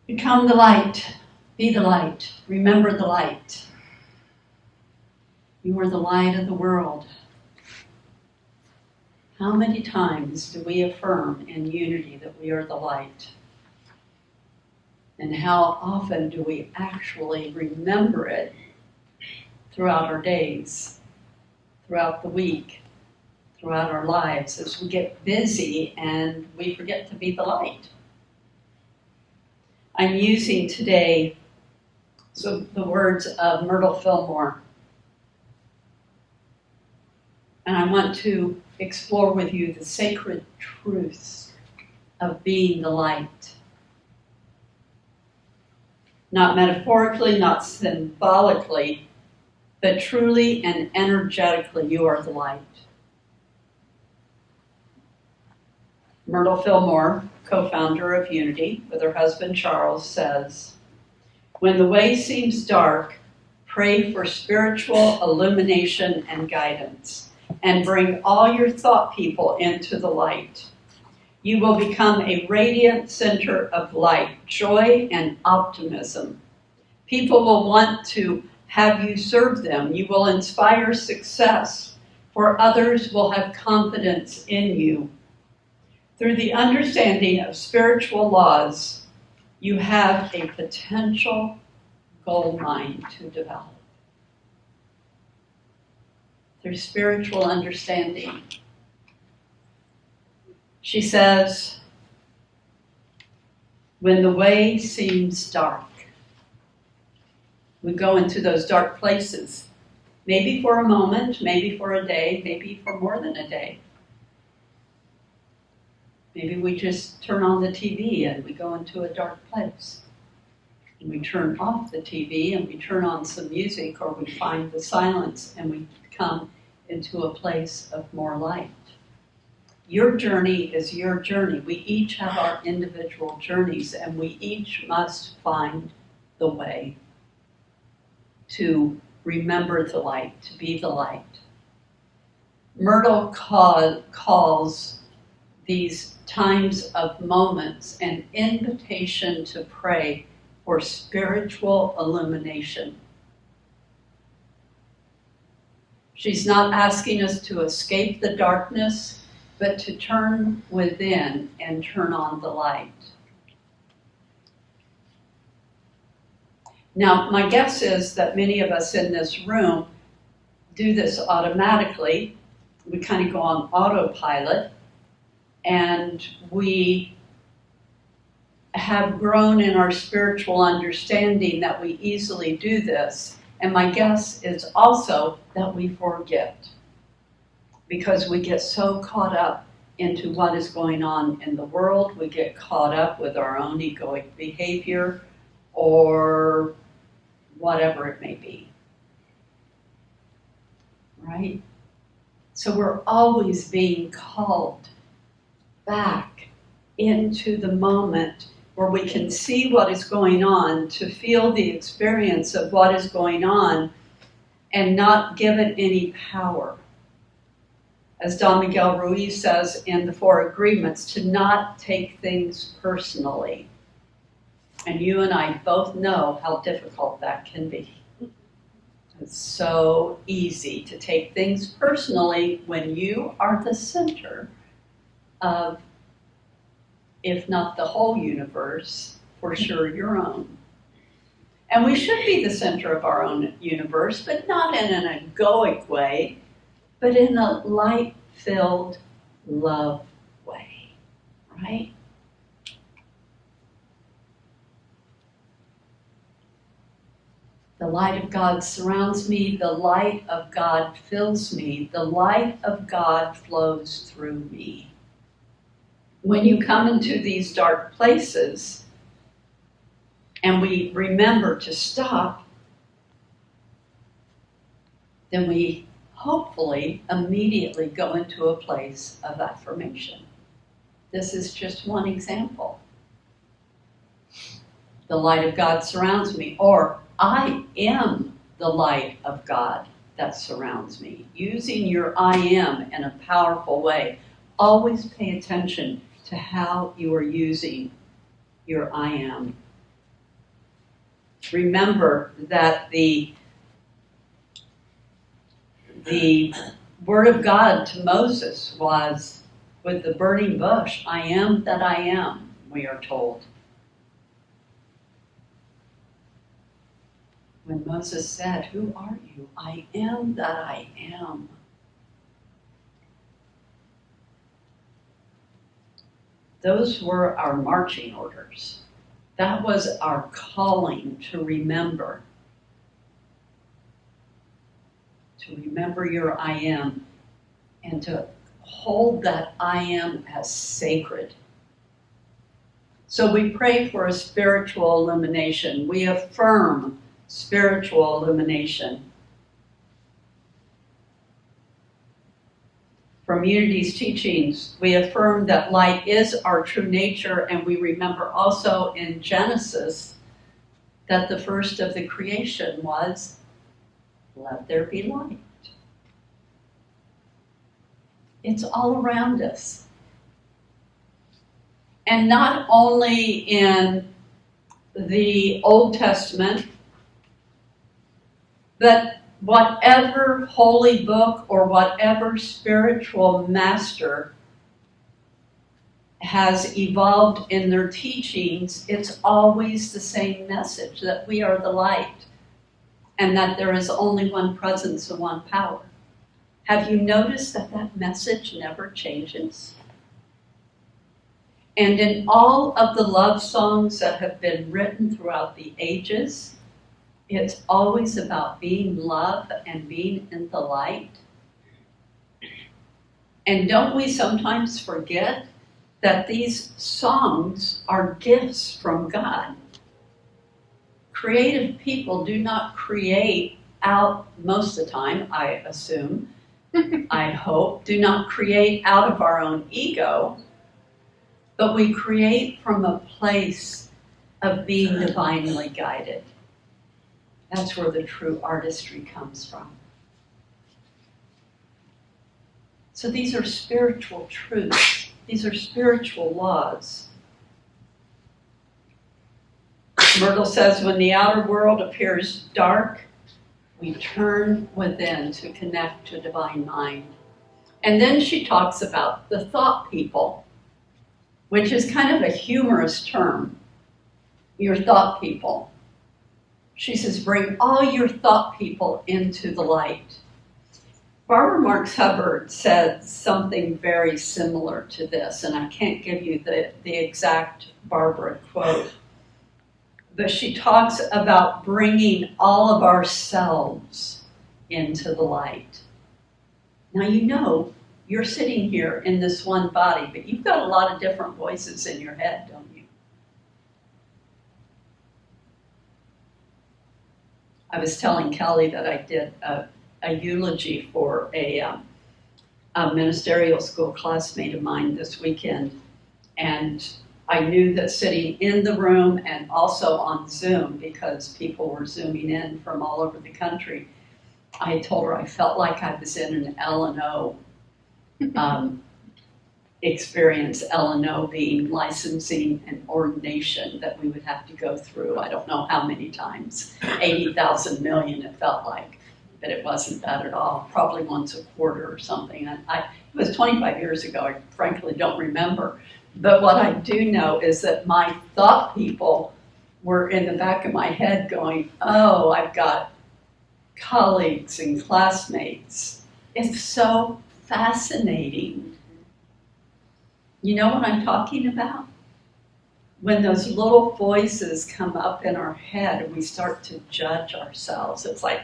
Become the light. Be the light. Remember the light. You are the light of the world. How many times do we affirm in unity that we are the light? And how often do we actually remember it throughout our days, throughout the week, throughout our lives as we get busy and we forget to be the light? I'm using today the words of Myrtle Fillmore. And I want to explore with you the sacred truths of being the light. Not metaphorically, not symbolically, but truly and energetically, you are the light. Myrtle Fillmore, co-founder of Unity, with her husband Charles, says, "When the way seems dark, pray for spiritual illumination and guidance, and bring all your thought people into the light. You will become a radiant center of light, joy, and optimism. People will want to have you serve them. You will inspire success, for others will have confidence in you. Through the understanding of spiritual laws, you have a potential gold mine to develop." Through spiritual understanding. She says, when the way seems dark, we go into those dark places, maybe for a moment, maybe for a day, maybe for more than a day. Maybe we just turn on the TV and we go into a dark place. And we turn off the TV and we turn on some music, or we find the silence and we come into a place of more light. Your journey is your journey. We each have our individual journeys, and we each must find the way to remember the light, to be the light. Myrtle calls these times of moments an invitation to pray for spiritual illumination. She's not asking us to escape the darkness, but to turn within and turn on the light. Now, my guess is that many of us in this room do this automatically. We kind of go on autopilot, and we have grown in our spiritual understanding that we easily do this. And my guess is also that we forget, because we get so caught up into what is going on in the world. We get caught up with our own egoic behavior or whatever it may be. Right? So we're always being called back into the moment where we can see what is going on, to feel the experience of what is going on, and not give it any power. As Don Miguel Ruiz says in the Four Agreements, to not take things personally. And you and I both know how difficult that can be. It's so easy to take things personally when you are the center of, if not the whole universe, for sure your own. And we should be the center of our own universe, but not in an egoic way, but in a light-filled love way, right? The light of God surrounds me, the light of God fills me, the light of God flows through me. When you come into these dark places, and we remember to stop, then we hopefully immediately go into a place of affirmation. This is just one example. The light of God surrounds me, or I am the light of God that surrounds me. Using your I am in a powerful way. Always pay attention to how you are using your I am. remember that the word of God to Moses was, with the burning bush, I am that I am, we are told. When Moses said, who are you? I am that I am. Those were our marching orders. That was our calling to remember. To remember your I am and to hold that I am as sacred. So we pray for a spiritual illumination. We affirm spiritual illumination. From Unity's teachings, we affirm that light is our true nature, and we remember also in Genesis that the first of the creation was, let there be light. It's all around us. And not only in the Old Testament, but whatever holy book or whatever spiritual master has evolved in their teachings, it's always the same message, that we are the light and that there is only one presence and one power. Have you noticed that that message never changes? And in all of the love songs that have been written throughout the ages, it's always about being love and being in the light. And don't we sometimes forget that these songs are gifts from God? Creative people do not create out, most of the time, I assume, I hope, do not create out of our own ego, but we create from a place of being divinely guided. That's where the true artistry comes from. So these are spiritual truths. These are spiritual laws. Myrtle says, when the outer world appears dark, we turn within to connect to divine mind. And then she talks about the thought people, which is kind of a humorous term. Your thought people. She says, bring all your thought people into the light. Barbara Marx Hubbard said something very similar to this, and I can't give you the exact Barbara quote, but she talks about bringing all of ourselves into the light. Now you know, you're sitting here in this one body, but you've got a lot of different voices in your head, don't you? I was telling Kelly that I did a eulogy for a ministerial school classmate of mine this weekend, and I knew that sitting in the room and also on Zoom, because people were Zooming in from all over the country, I told her I felt like I was in an L&O experience, L&O being licensing and ordination that we would have to go through. I don't know how many times, 80,000 million it felt like, but it wasn't that at all. Probably once a quarter or something. It was 25 years ago. I frankly don't remember. But what I do know is that my thought people were in the back of my head going, oh, I've got colleagues and classmates. It's so fascinating. You know what I'm talking about? When those little voices come up in our head and we start to judge ourselves, it's like,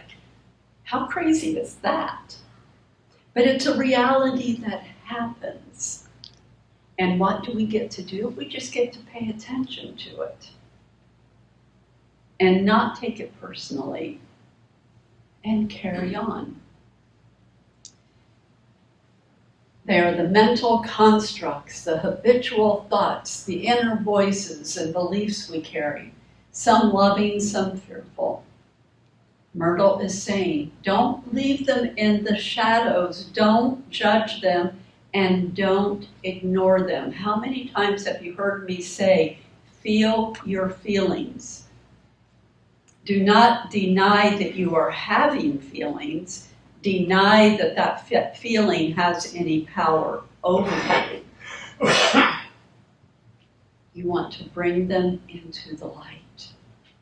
how crazy is that? But it's a reality that happens. And what do we get to do? We just get to pay attention to it and not take it personally and carry on. They are the mental constructs, the habitual thoughts, the inner voices and beliefs we carry, some loving, some fearful. Myrtle is saying, don't leave them in the shadows, don't judge them, and don't ignore them. How many times have you heard me say, feel your feelings? Do not deny that you are having feelings. Deny that that feeling has any power over you. You want to bring them into the light,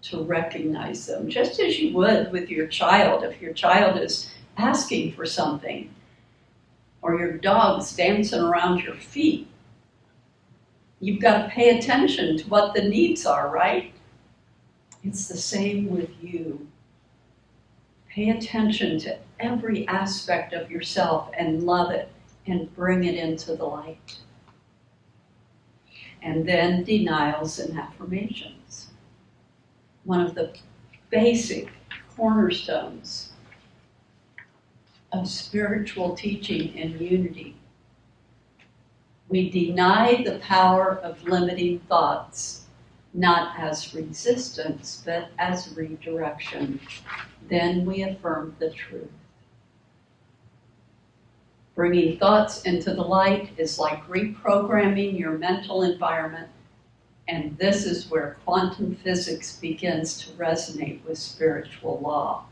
to recognize them, just as you would with your child. If your child is asking for something, or your dog's dancing around your feet, you've got to pay attention to what the needs are, right? It's the same with you. Pay attention to every aspect of yourself and love it and bring it into the light. And then denials and affirmations. One of the basic cornerstones of spiritual teaching in Unity. We deny the power of limiting thoughts, not as resistance, but as redirection. Then we affirm the truth. Bringing thoughts into the light is like reprogramming your mental environment, and this is where quantum physics begins to resonate with spiritual law,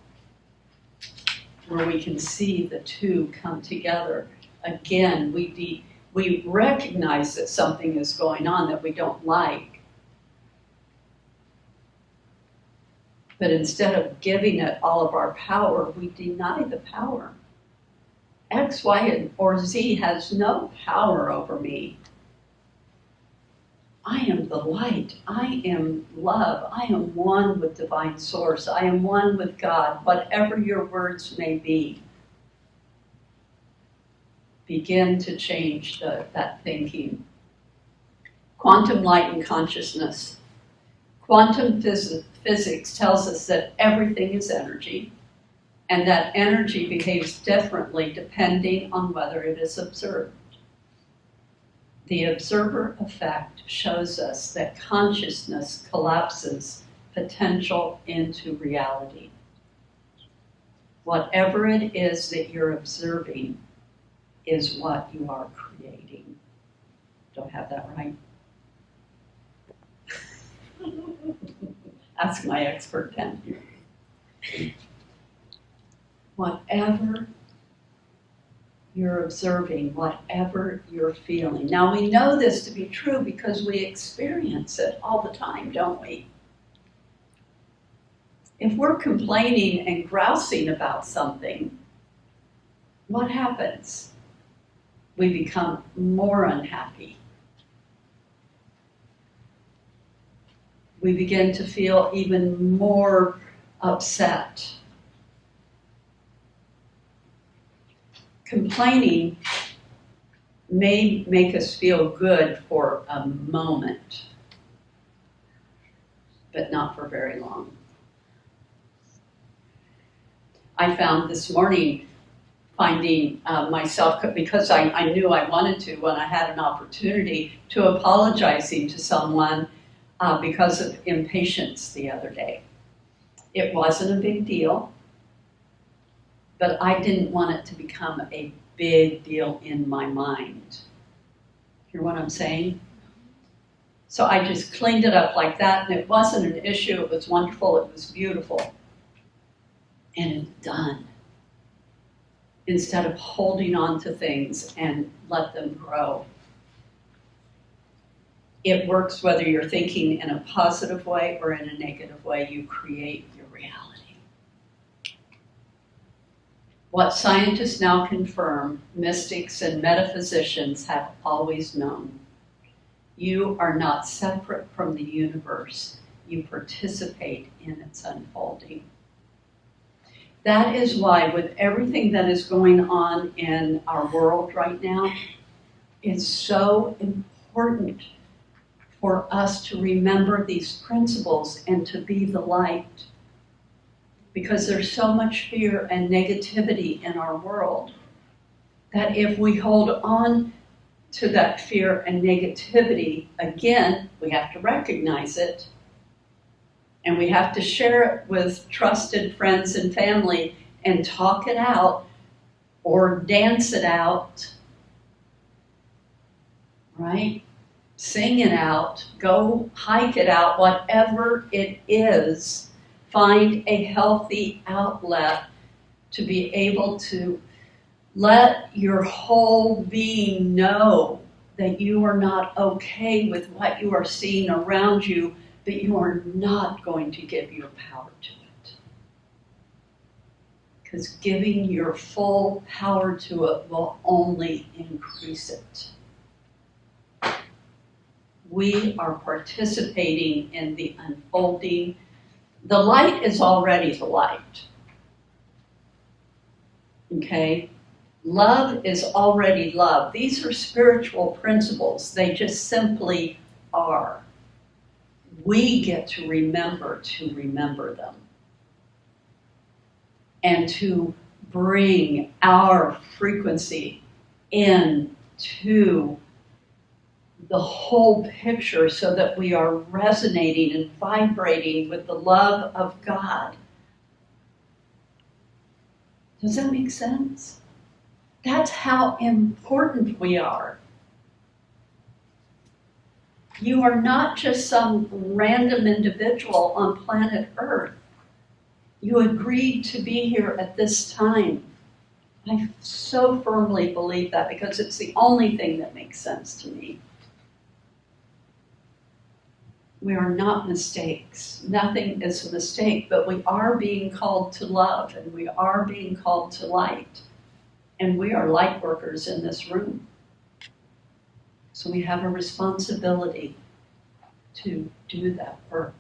where we can see the two come together. Again, we recognize that something is going on that we don't like, but instead of giving it all of our power, we deny the power. X, Y, or Z has no power over me. I am the light. I am love. I am one with divine source. I am one with God, whatever your words may be. Begin to change that thinking. Quantum light and consciousness. Quantum physics tells us that everything is energy, and that energy behaves differently depending on whether it is observed. The observer effect shows us that consciousness collapses potential into reality. Whatever it is that you're observing is what you are creating. Do I have that right? Ask my expert pen here. Whatever you're observing, whatever you're feeling. Now we know this to be true because we experience it all the time, don't we? If we're complaining and grousing about something, what happens? We become more unhappy. We begin to feel even more upset. Complaining may make us feel good for a moment, but not for very long. I found this morning finding myself, because I knew I wanted to when I had an opportunity, to apologizing to someone because of impatience the other day. It wasn't a big deal, but I didn't want it to become a big deal in my mind. Hear what I'm saying? So I just cleaned it up like that, and it wasn't an issue. It was wonderful. It was beautiful. And it's done. Instead of holding on to things and let them grow. It works whether you're thinking in a positive way or in a negative way. You create your reality. What scientists now confirm, mystics and metaphysicians have always known. You are not separate from the universe. You participate in its unfolding. That is why, with everything that is going on in our world right now, it's so important for us to remember these principles and to be the light. Because there's so much fear and negativity in our world that if we hold on to that fear and negativity, again, we have to recognize it, and we have to share it with trusted friends and family and talk it out or dance it out, right? Sing it out, go hike it out, whatever it is. find a healthy outlet to be able to let your whole being know that you are not okay with what you are seeing around you, but you are not going to give your power to it. Because giving your full power to it will only increase it. We are participating in the unfolding. The light is already the light. Okay? Love is already love. These are spiritual principles. They just simply are. We get to remember them. And to bring our frequency into the whole picture so that we are resonating and vibrating with the love of God. Does that make sense? That's how important we are. You are not just some random individual on planet Earth. You agreed to be here at this time. I so firmly believe that because it's the only thing that makes sense to me. We are not mistakes. Nothing is a mistake, but we are being called to love and we are being called to light. And we are light workers in this room. So we have a responsibility to do that work.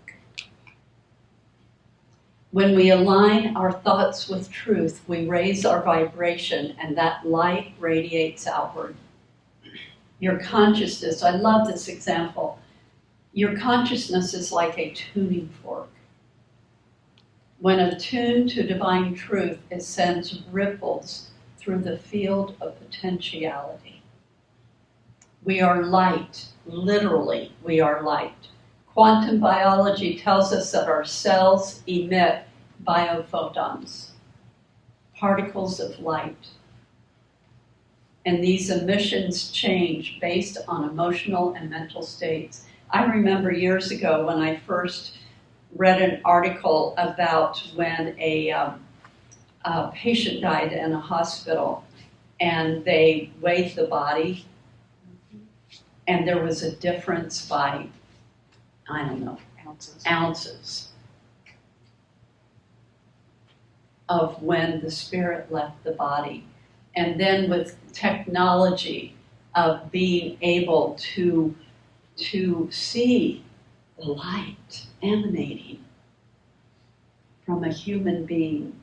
When we align our thoughts with truth, we raise our vibration and that light radiates outward. Your consciousness, I love this example. Your consciousness is like a tuning fork. When attuned to divine truth, it sends ripples through the field of potentiality. We are light, literally, we are light. Quantum biology tells us that our cells emit biophotons, particles of light. And these emissions change based on emotional and mental states. I remember years ago when I first read an article about when a patient died in a hospital and they weighed the body and there was a difference by, I don't know, ounces of when the spirit left the body. And then with technology of being able to see the light emanating from a human being.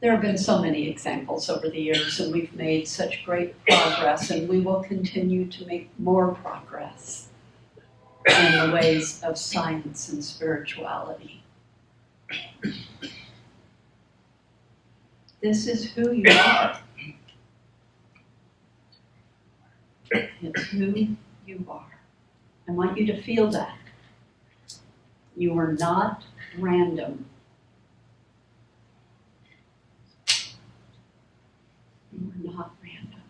There have been so many examples over the years, and we've made such great progress, and we will continue to make more progress in the ways of science and spirituality. This is who you are. It's who you are. I want you to feel that. You are not random. You are not random.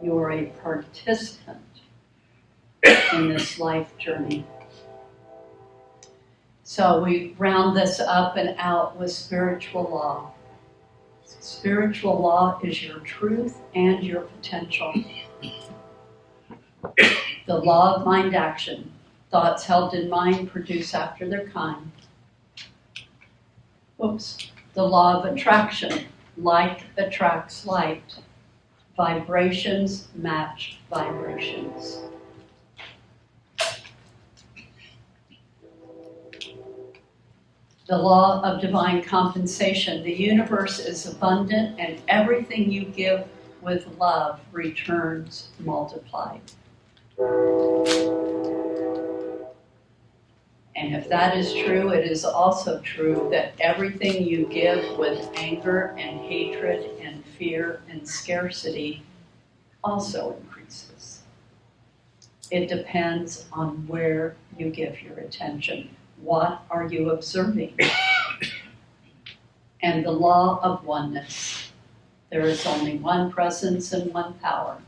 You are a participant in this life journey. So we round this up and out with spiritual law. Spiritual law is your truth and your potential. The law of mind action. Thoughts held in mind produce after their kind. The law of attraction. Like attracts like. Vibrations match vibrations. The law of divine compensation. The universe is abundant and everything you give with love returns multiplied. And if that is true, it is also true that everything you give with anger and hatred and fear and scarcity also increases. It depends on where you give your attention. What are you observing? And the law of oneness. There is only one presence and one power.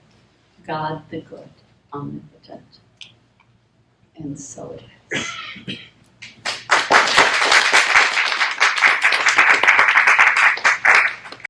God the good, omnipotent. And so it is.